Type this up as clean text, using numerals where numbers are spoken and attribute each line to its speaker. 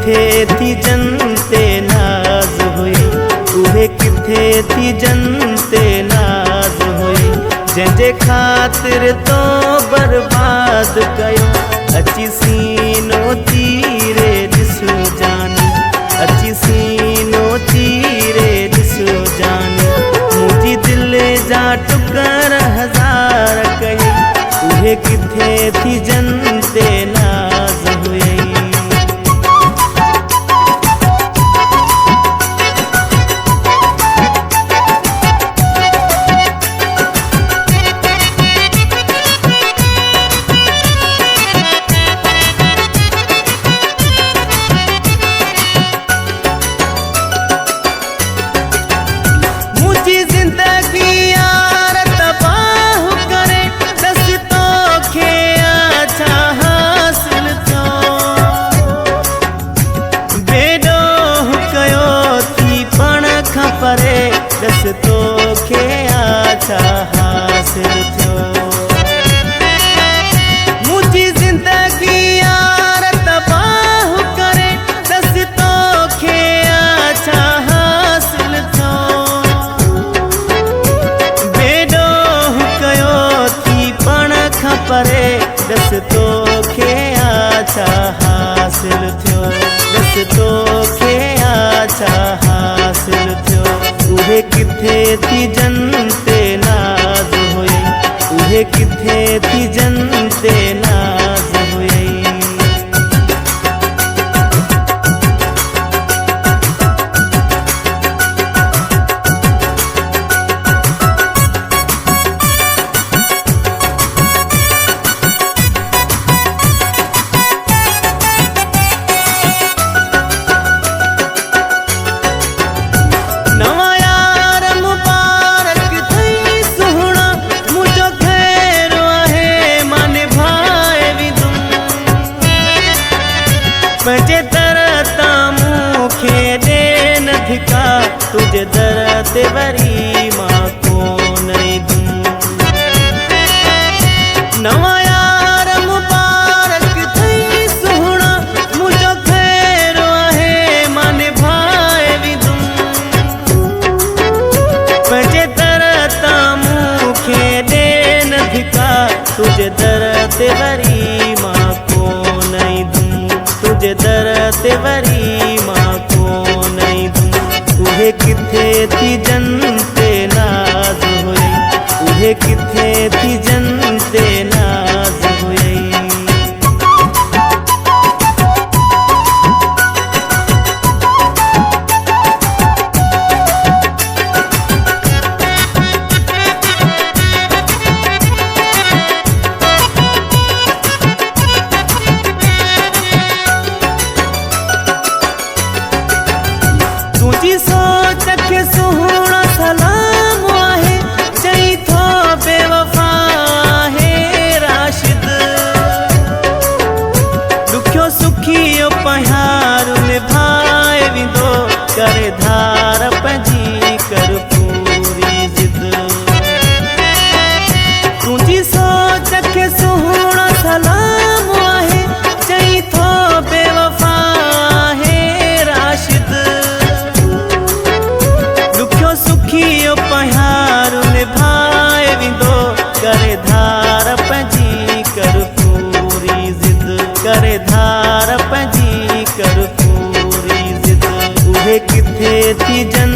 Speaker 1: किथे थी जनते नाज हुई, उहे किथे थी जनते नाज हुई, जंहिंजे ख़ातिर तो बर्बाद कयो। अची सीनो चीरे ॾिसो जानी, अची सीनो चीरे ॾिसो जानी, मुंहिंजी दिलि जा टुकर हज़ार कई, उहे किथे थी जनते नाज़ हुई। परे दस तोखे आछा हासिल थियो, मुंहिंजी ज़िंदगी यार तबाह करे, दस तोखे आछा हासिल थियो। बेडोह कयो थी पण खां परे, दस तोखे आछा हासिल थियो, दस तोखे आछा हासिल थियो। उहे किथे थी जनते नाज़ हुई, उहे किथे थी जनते नाज़ हुई। पंहिंजे दर तां मूंखे ॾे न धिका, तुंहिंजे दर ते वरी मां कोन ईंदुमि। नवां यार मुबारक थई सुहिणा, मुंहिंजो ख़ैरु आहे मां निभाए वेंदुमि। पंहिंजे दर तां मूंखे ॾे न धिका, तुंहिंजे दर ते वरी मां कोन ईंदुमि, तुंहिंजे दर ते वरी मां कोन ईंदुमि। उहे किथे थी जनते नाज़ हुई, उहे किथे थी जनते नाज़ हुई। तुंहिंजी सोच खे सुहिणो सलाम आहे, चई थो बेवफ़ा आहे राशिद। ॾुखियो सुखियो पहाड़ निभाए वेंदो, करे धार पंहिंजी कर पूरी ज़िद। तुंहिंजी सोच खे सुहिणो सलाम आहे, चई थो बेवफ़ा आहे राशिद। सुखियो पहाड़ निभाए वेंदो, करे धार पंहिंजी कर पूरी ज़िद, करे धार पंहिंजी कर पूरी ज़िद। उहे किथे थी जन